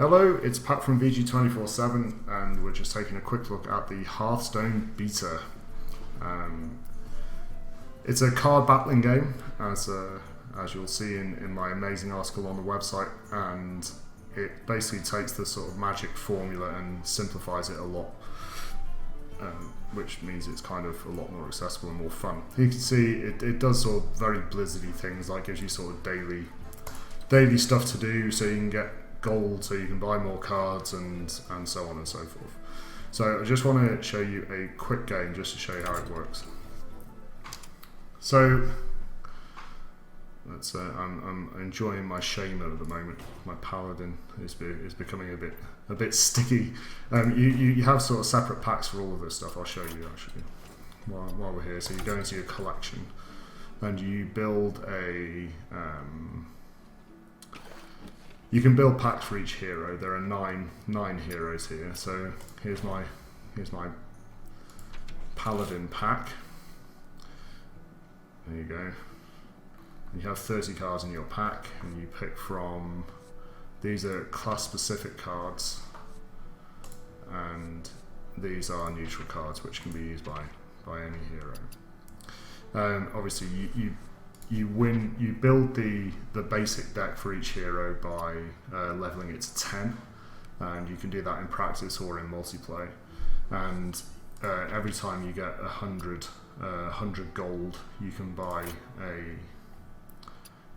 Hello, it's Pat from VG247 and we're just taking a quick look at the Hearthstone beta. It's a card battling game, as you'll see in my amazing article on the website, and it basically takes the sort of Magic formula and simplifies it a lot, which means it's kind of a lot more accessible and more fun. You can see it does sort of very blizzardy things, like gives you sort of daily stuff to do, so you can get gold, so you can buy more cards and so on and so forth. So I just want to show you a quick game just to show you how it works. So let's I'm enjoying my Shaman at the moment. My Paladin is becoming a bit sticky. You have sort of separate packs for all of this stuff. I'll show you actually while we're here. So you go into your collection and you build a you can build packs for each hero. There are nine heroes here. So here's my Paladin pack. There you go. You have 30 cards in your pack, and you pick from, these are class specific cards, and these are neutral cards which can be used by any hero. Obviously you build the basic deck for each hero by leveling it to 10, and you can do that in practice or in multiplayer, and every time you get 100 gold you can buy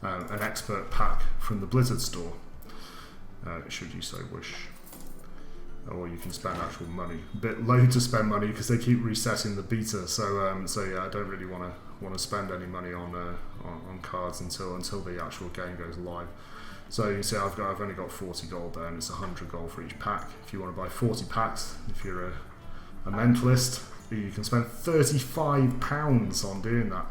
an expert pack from the Blizzard store, should you so wish, or you can spend actual money. A bit low to spend money because they keep resetting the beta, so yeah, I don't really want to spend any money on cards until the actual game goes live. So you see I've only got 40 gold there, and it's 100 gold for each pack. If you want to buy 40 packs, if you're a mentalist, you can spend £35 on doing that.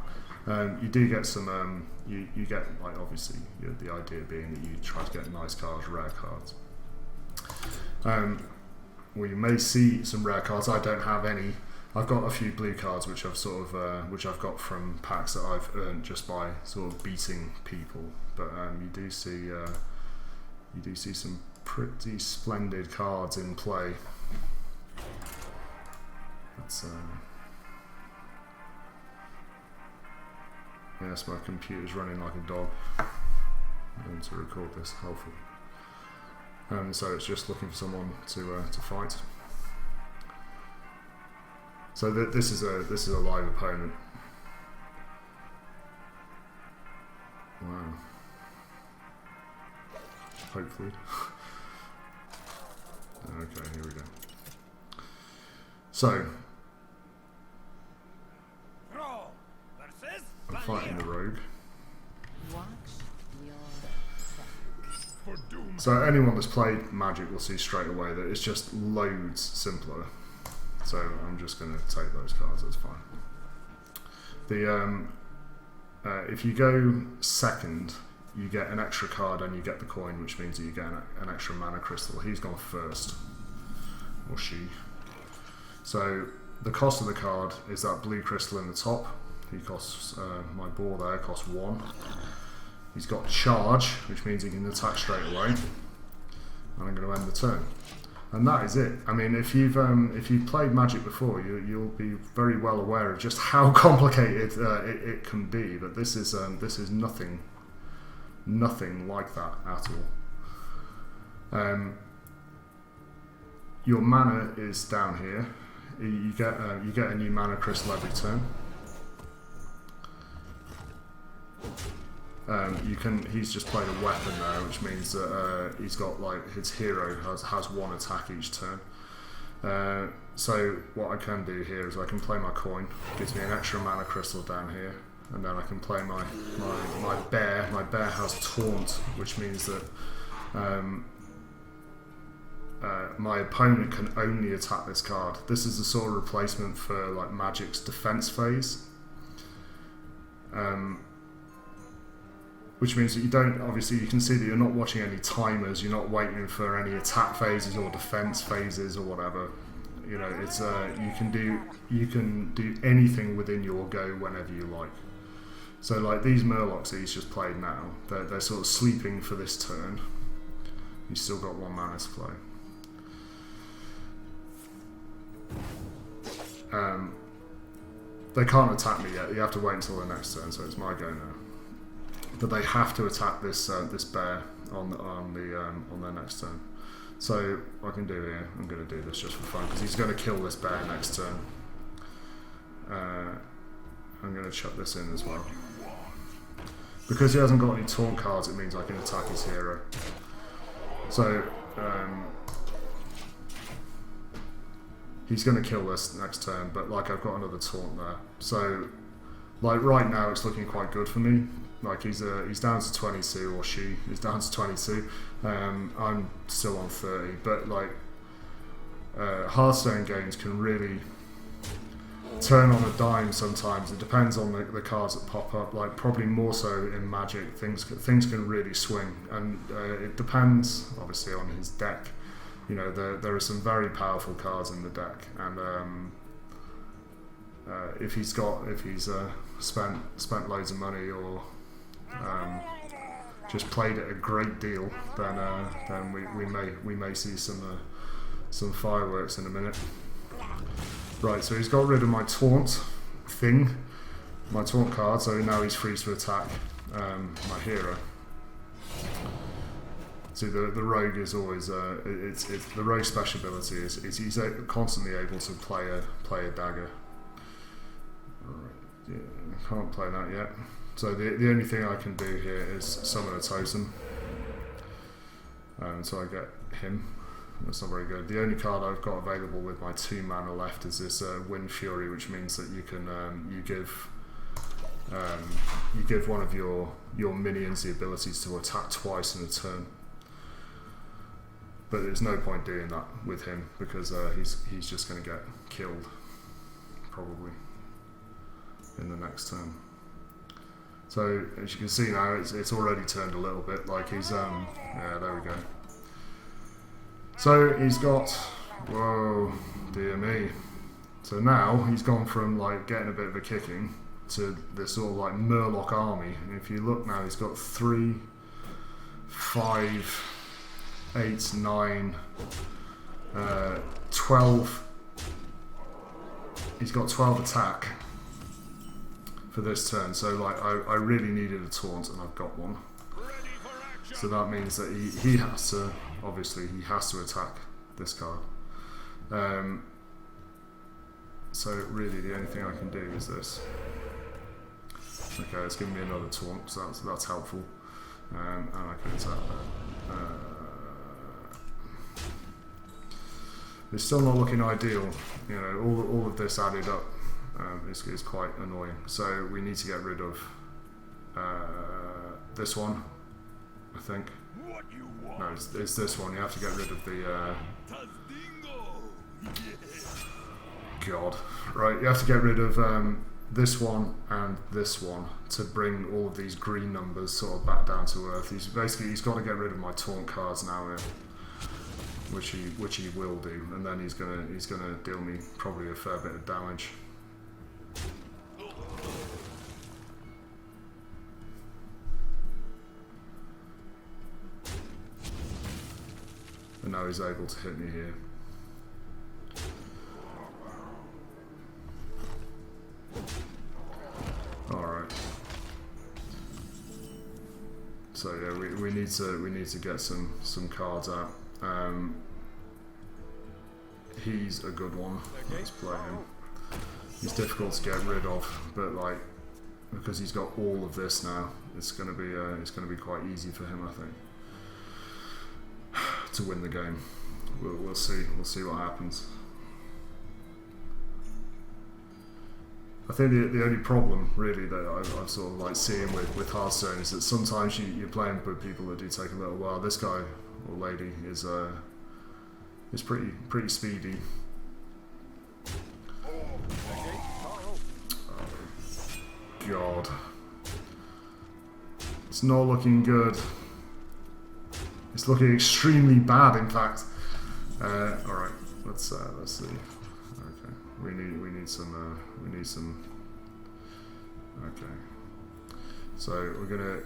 You do get some, you get, like, obviously the idea being that you try to get nice cards, rare cards. Well, you may see some rare cards. I don't have any. I've got a few blue cards which I've sort of which I've got from packs that I've earned just by sort of beating people. But you do see some pretty splendid cards in play. That's yes, my computer's running like a dog. I'm going to record this, hopefully. So it's just looking for someone to fight. So this is a live opponent. Wow. Hopefully. Okay, here we go. So I'm fighting the rogue. So anyone that's played Magic will see straight away that it's just loads simpler. So I'm just going to take those cards, that's fine. If you go second, you get an extra card and you get the coin, which means that you get an extra mana crystal. He's gone first, or she. So the cost of the card is that blue crystal in the top. He costs, my ball there costs 1. He's got charge, which means he can attack straight away, and I'm going to end the turn. And that is it. I mean, if you've played Magic before, you'll be very well aware of just how complicated it can be. But this is nothing like that at all. Your mana is down here. You get a new mana crystal every turn. He's just played a weapon there, which means that he's got, like, his hero has 1 attack each turn. So what I can do here is I can play my coin, gives me an extra mana crystal down here, and then I can play my bear. My bear has taunt, which means that my opponent can only attack this card. This is the sort of replacement for, like, Magic's defense phase. Which means that you don't, obviously you can see that you're not watching any timers, you're not waiting for any attack phases or defense phases or whatever. You know, it's you can do anything within your go whenever you like. So like these Murlocs that he's just played now, they're sort of sleeping for this turn. He's still got 1 mana to play. They can't attack me yet. You have to wait until the next turn, so it's my go now. But they have to attack this this bear on their next turn. So what I can do here, I'm going to do this just for fun because he's going to kill this bear next turn. I'm going to chuck this in as well. Because he hasn't got any taunt cards, it means I can attack his hero. So he's going to kill this next turn, but like I've got another taunt there. So like right now it's looking quite good for me. Like he's down to 22, or she is down to 22. I'm still on 30, but like Hearthstone games can really turn on a dime sometimes. It depends on the cards that pop up. Like probably more so in Magic, things can really swing, and it depends obviously on his deck. You know, there are some very powerful cards in the deck, and if he's spent loads of money or just played it a great deal, then we may see some fireworks in a minute. Right, so he's got rid of my taunt card, so now he's free to attack my hero. See, the rogue is always it's the rogue special ability is he's constantly able to play a dagger. Right, yeah, I can't play that yet. So the only thing I can do here is summon a totem. So I get him. That's not very good. The only card I've got available with my 2 mana left is this Wind Fury, which means that you can you give one of your minions the abilities to attack twice in a turn. But there's no point doing that with him because he's just going to get killed probably in the next turn. So as you can see now, it's already turned a little bit. Like he's yeah, there we go. So he's got, whoa, dear me. So now he's gone from like getting a bit of a kicking to this sort of like Murloc army. And if you look now, he's got 3, 5, 8, 9, 12. He's got 12 attack for this turn. So like I really needed a taunt and I've got one. So that means that he has to, obviously he has to attack this card. So really the only thing I can do is this. Okay, it's giving me another taunt, so that's helpful. And I can attack that. It's still not looking ideal. You know, all of this added up is quite annoying. So we need to get rid of this one, I think. No, it's this one. You have to get rid of the God. Right, you have to get rid of this one and this one to bring all of these green numbers sort of back down to earth. He's got to get rid of my taunt cards now here, which he will do, and then he's gonna deal me probably a fair bit of damage. And now he's able to hit me here. Alright. So yeah, we need to get some cards out. He's a good one. Let's play him. He's difficult to get rid of, but like because he's got all of this now, it's gonna be quite easy for him, I think, to win the game. We'll see what happens. I think the only problem really that I've sort of like seeing with Hearthstone is that sometimes you're playing with people that do take a little while. This guy or lady is pretty speedy. Oh, God, it's not looking good. It's looking extremely bad, in fact. All right, let's see. Okay, we need some. Okay, so we're gonna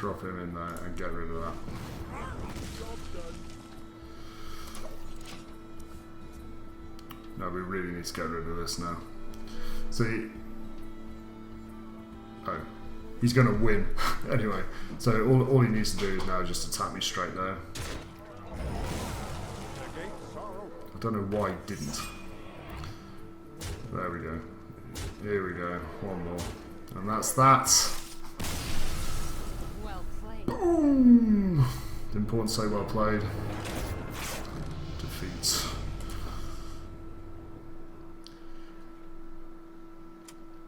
drop him in there and get rid of that. No, we really need to get rid of this now. So he's going to win anyway. So all he needs to do is now just attack me straight there. I don't know why he didn't. There we go. Here we go. One more. And that's that. Well played. Boom! It's important to say well played. Defeats.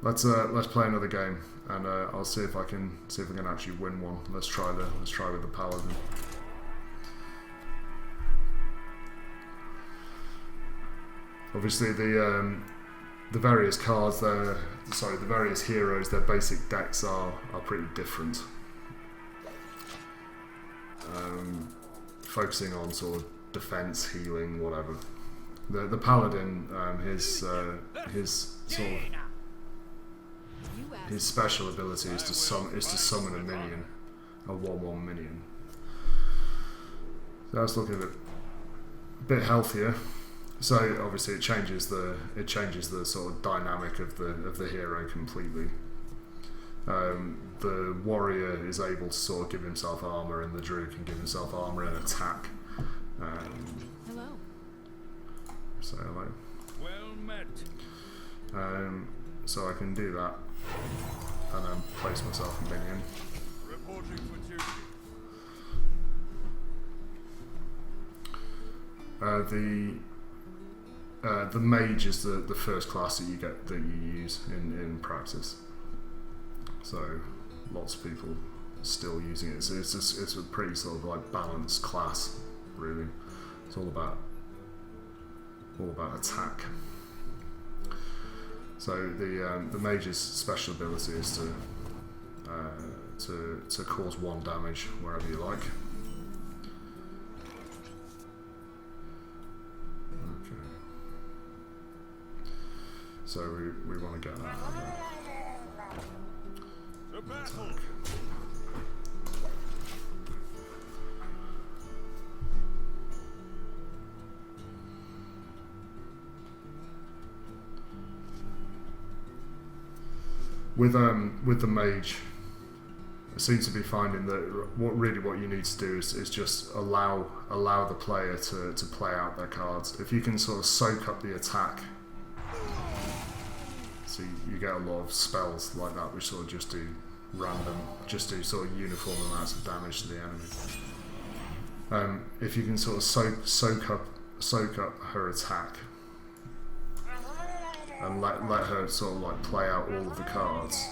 Let's play another game, and I'll see if I can actually win one. Let's try with the paladin. Obviously, the various cards, the various heroes, their basic decks are pretty different. Focusing on sort of defense, healing, whatever. The paladin, his sort of his special ability is to summon a minion, a 1/1 minion. So that's looking a bit healthier. So obviously it changes the sort of dynamic of the hero completely. The warrior is able to sort of give himself armor, and the druid can give himself armor and attack. Hello. Say hello. Well met. So I can do that, and then place myself a minion. Reporting for duty. The mage is the first class that you use in practice. So lots of people still using it. So it's a pretty sort of like balanced class, really. It's all about attack. So the mage's special ability is to cause 1 damage wherever you like. Okay. So we want to get that out there. To battle. Attack. With the mage, I seem to be finding that what you need to do is just allow the player to play out their cards. If you can sort of soak up the attack, so you get a lot of spells like that which sort of just do sort of uniform amounts of damage to the enemy. If you can sort of soak up her attack and let her sort of like play out all of the cards,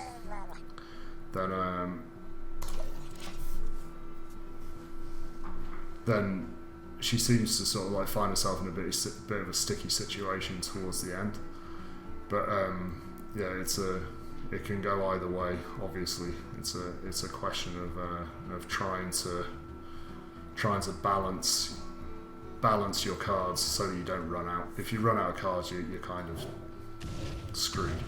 then she seems to sort of like find herself in a bit of a sticky situation towards the end. But yeah, it can go either way. Obviously, it's a question of trying to balance your cards so that you don't run out. If you run out of cards, you're kind of screwed.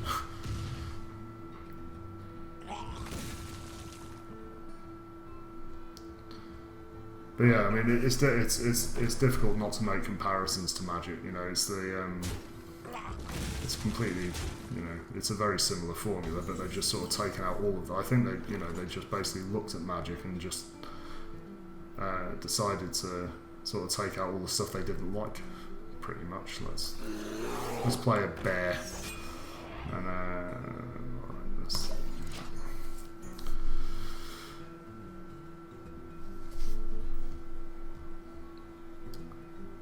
But yeah, I mean, it's difficult not to make comparisons to Magic. You know, it's completely, you know, it's a very similar formula, but they've just sort of taken out all of that. I think they just basically looked at Magic and just decided to sort of take out all the stuff they didn't like. Pretty much. Let's play a bear and let's.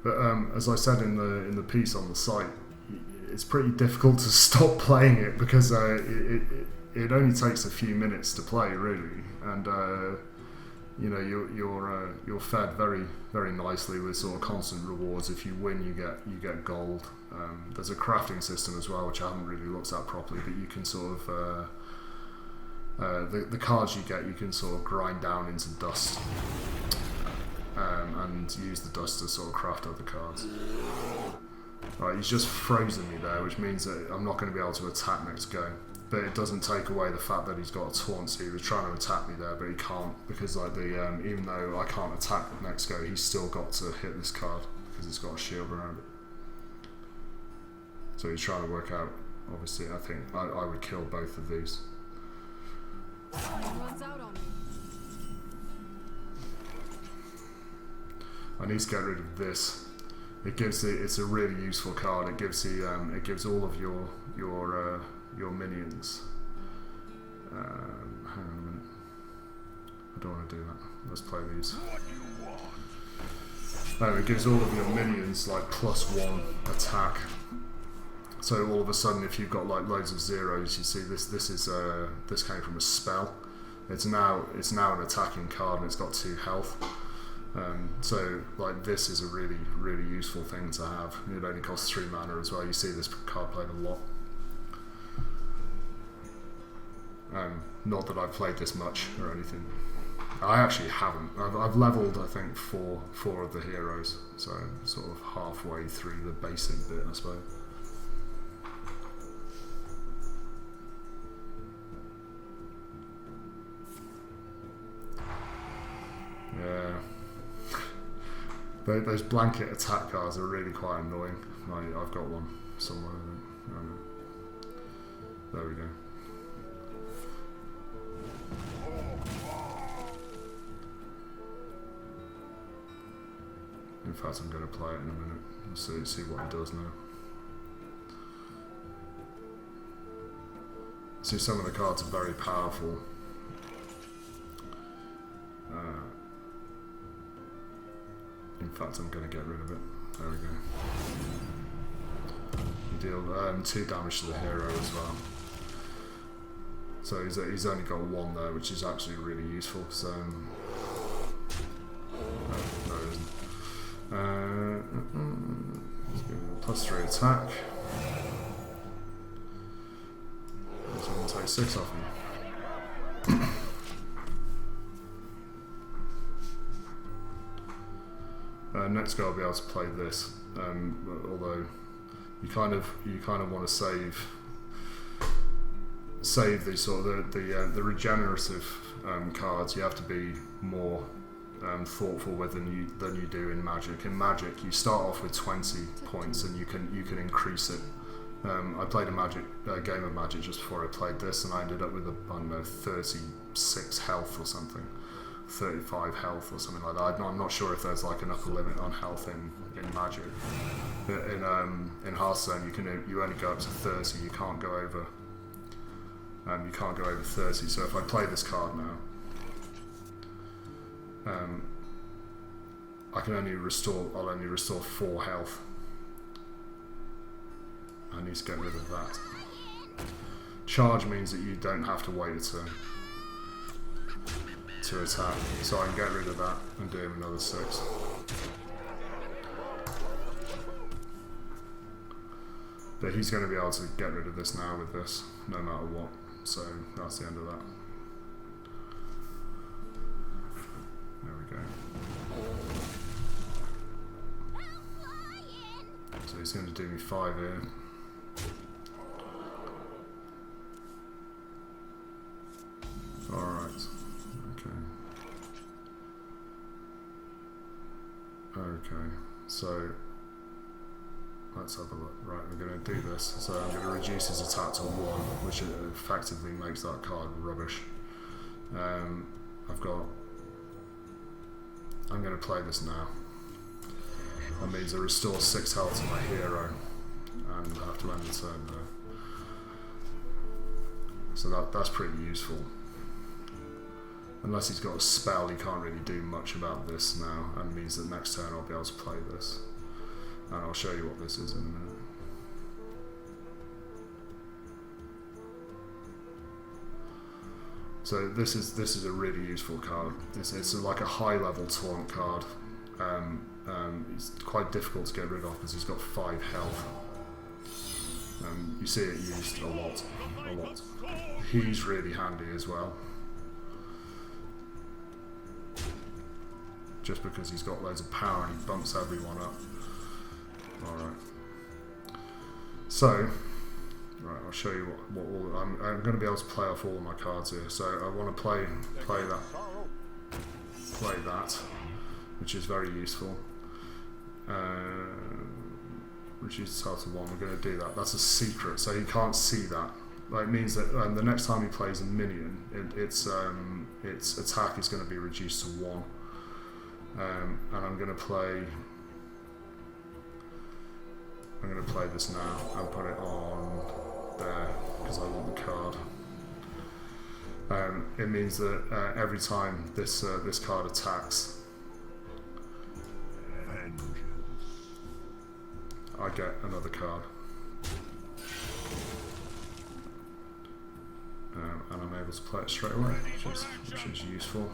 But as I said in the piece on the site, it's pretty difficult to stop playing it because it only takes a few minutes to play, really, and you know you're fed very very nicely with sort of constant rewards. If you win, you get gold. There's a crafting system as well, which I haven't really looked at properly, but you can sort of the cards you get, you can sort of grind down into dust. And use the dust to sort of craft other cards. Right, he's just frozen me there, which means that I'm not going to be able to attack next go. but it doesn't take away the fact that he's got a taunt. So he was trying to attack me there, but he can't, because like the even though I can't attack the next go, he's still got to hit this card because it's got a shield around it. So he's trying to work out. Obviously, I think I would kill both of these. One's out on me. I need to get rid of this. It gives it's a really useful card. It gives it gives all of your minions. Hang on a minute. I don't want to do that. Let's play these. It gives all of your minions like +1 attack. So all of a sudden, if you've got like loads of zeros, you see this came from a spell. It's now an attacking card and it's got 2 health. So like this is a really useful thing to have. It only costs 3 mana as well. You see this card played a lot. Not that I've played this much or anything. I actually haven't. I've leveled I think four of the heroes, so I'm sort of halfway through the basic bit, I suppose. Yeah. Those blanket attack cards are really quite annoying. I've got one somewhere. I don't know. There we go. In fact, I'm going to play it in a minute. We'll see what he does now. See, some of the cards are very powerful. In fact, I'm going to get rid of it. There we go. You deal 2 damage to the hero as well. So he's only got 1 there, which is actually really useful. So no, it isn't. Let's give him a +3 attack. So I'm going to take 6 off him. Next go I'll be able to play this, although you kind of want to save these sort of the regenerative cards. You have to be more thoughtful with than you do in Magic. In Magic, you start off with 20 points and you can increase it. I played a game of Magic just before I played this, and I ended up with I don't know 36 health or something. 35 health or something like that. I'm not sure if there's like an upper limit on health in Magic. In Hearthstone, you only go up to 30. You can't go over. You can't go over 30. So if I play this card now, I'll only restore 4 health. I need to get rid of that. Charge means that you don't have to wait a turn to attack, so I can get rid of that and do him another 6. But he's going to be able to get rid of this now with this, no matter what. So that's the end of that. There we go. So he's going to do me 5 here. Alright. Okay, so let's have a look. Right, we're going to do this. So I'm going to reduce his attack to 1, which effectively makes that card rubbish. I'm going to play this now. That means I restore 6 health to my hero, and I have to end the turn there. So that's pretty useful. Unless he's got a spell, he can't really do much about this now, and it means that next turn I'll be able to play this. And I'll show you what this is in a minute. So this is a really useful card. It's like a high level taunt card. It's quite difficult to get rid of because he's got 5 health. You see it used a lot. He's really handy as well. Just because he's got loads of power and he bumps everyone up. Alright. So, Right, I'll show you what all I'm going to be able to play off all of my cards here. So I want to play that, which is very useful. Reduce the total to 1. We're going to do that. That's a secret, so he can't see that. That means that the next time he plays a minion, its attack is going to be reduced to 1. And I'm going to play this now and put it on there because I want the card. It means that every time this card attacks, I get another card. And I'm able to play it straight away, which is useful.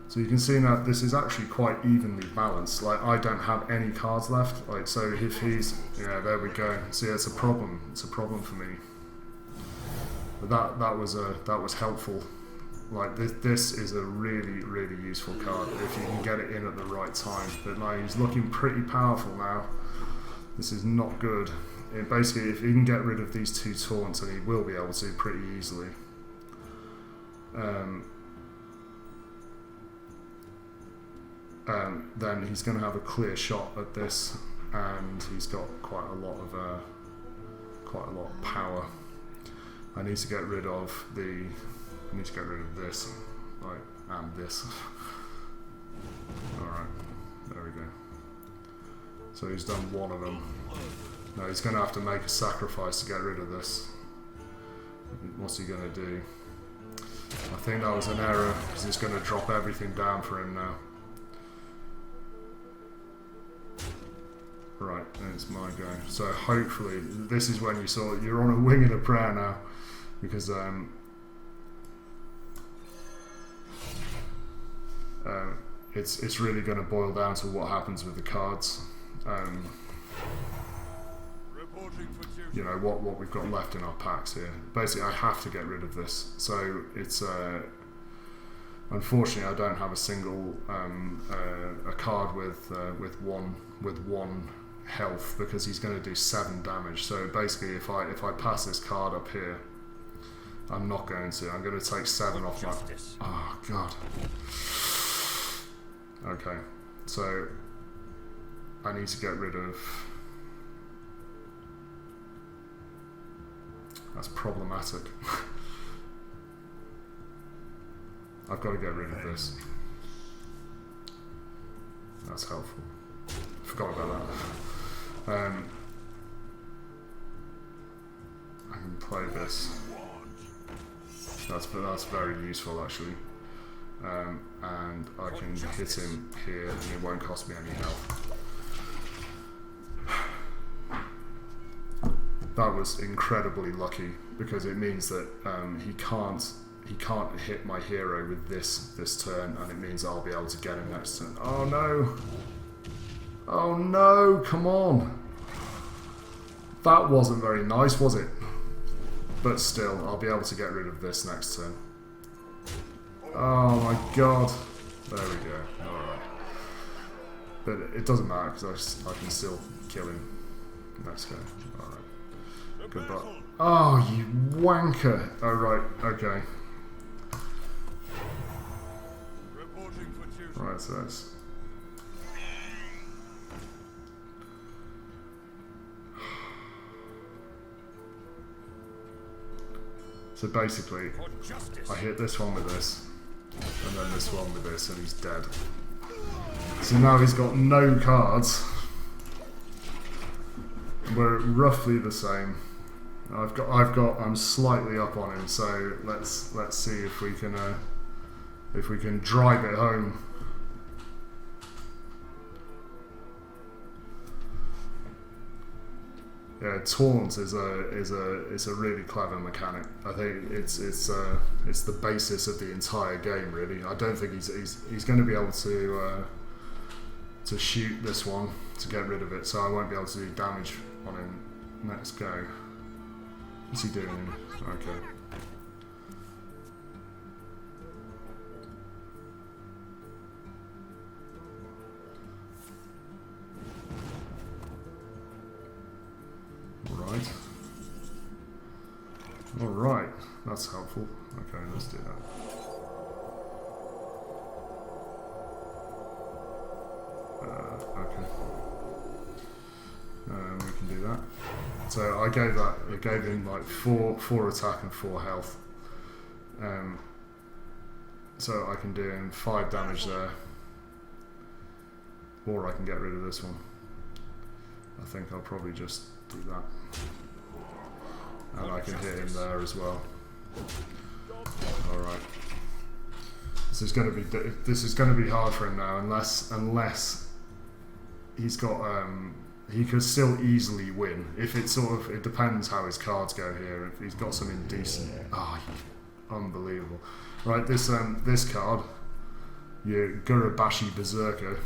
So you can see now this is actually quite evenly balanced. Like, I don't have any cards left. Like, so if he's, yeah, there we go. See, it's a problem. It's a problem for me. But that was helpful. Like, this is a really, really useful card if you can get it in at the right time. But like, he's looking pretty powerful now. This is not good. Basically, if he can get rid of these 2 taunts, and he will be able to pretty easily. Then he's going to have a clear shot at this, and he's got quite a lot of power. I need to get rid of this, right, and this. All right, there we go. So he's done one of them. Now he's going to have to make a sacrifice to get rid of this. What's he going to do? I think that was an error because he's going to drop everything down for him now. Right, and it's my go. So hopefully, this is when you saw it. You're on a wing and a prayer now, because it's really going to boil down to what happens with the cards. You know what we've got left in our packs here. Basically, I have to get rid of this. So it's unfortunately I don't have a single a card with one health, because he's going to do 7 damage. So basically, if I pass this card up here, I'm not going to. I'm going to take 7 off my. Oh god. Okay, so I need to get rid of. That's problematic. I've got to get rid of this. That's helpful. Forgot about that. I can play this. That's very useful actually. And I can hit him here, and it won't cost me any health. That was incredibly lucky, because it means that he can't hit my hero with this turn, and it means I'll be able to get him next turn. Oh no! Oh no! Come on! That wasn't very nice, was it? But still, I'll be able to get rid of this next turn. Oh my god! There we go. All right. But it doesn't matter, because I can still kill him. Let's go. All right. Goodbye. Oh, you wanker! Oh right. Okay. Right, so that's. So basically, I hit this one with this, and then this one with this, and he's dead. So now he's got no cards. We're roughly the same. I'm slightly up on him. So let's see if we can drive it home. Yeah, taunt is a really clever mechanic. I think it's the basis of the entire game, really. I don't think he's going to be able to shoot this one to get rid of it, so I won't be able to do damage on him. Let's go. What's he doing? Okay. right. Alright, that's helpful. Okay, let's do that. Okay. We can do that. So I gave him like 4 attack and 4 health. So I can do him 5 damage there. Or I can get rid of this one. I think I'll probably just do that. And I can hit him there as well. Alright. This is going to be hard for him now unless he's got he could still easily win. If it it depends how his cards go here. If he's got some indecent, unbelievable. Right, this card, your Gurabashi Berserker.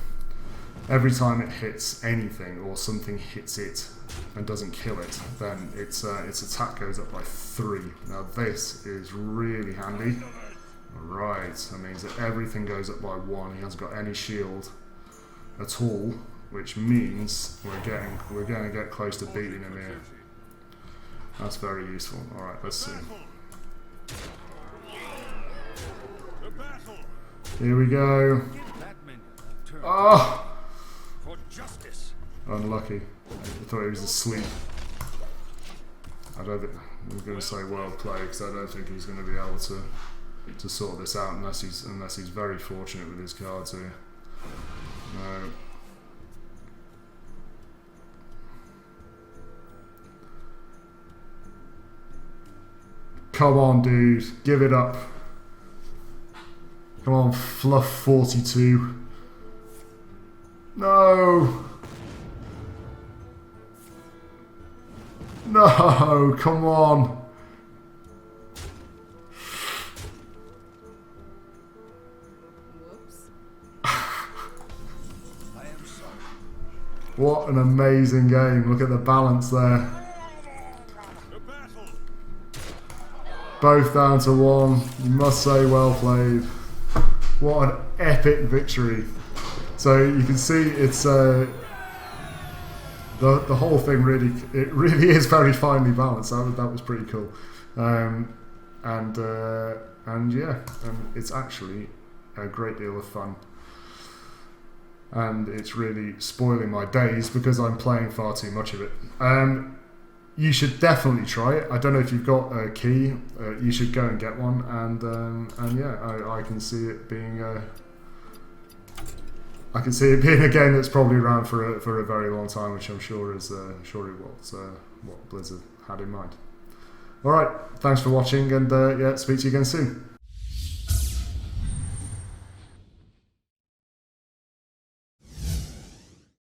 Every time it hits anything or something hits it and doesn't kill it, then its attack goes up by 3. Now this is really handy. Right, that means that everything goes up by 1. He hasn't got any shield at all, which means we're going to get close to beating him here. That's very useful. All right, let's see. Here we go. Oh! Unlucky. I thought he was asleep. I was going to say well played because I don't think he's going to be able to sort this out unless he's very fortunate with his cards here. No. Come on, dude. Give it up. Come on, Fluff 42. No! No, come on. Whoops. What an amazing game. Look at the balance there. Both down to 1. You must say well played. What an epic victory. So you can see it's the whole thing really is very finely balanced. That was pretty cool. And yeah, it's actually a great deal of fun. And it's really spoiling my days because I'm playing far too much of it. You should definitely try it. I don't know if you've got a key. You should go and get one. And yeah, I can see it being I can see it being a game that's probably around for a very long time, which I'm sure is what Blizzard had in mind. All right, thanks for watching, and yeah, speak to you again soon.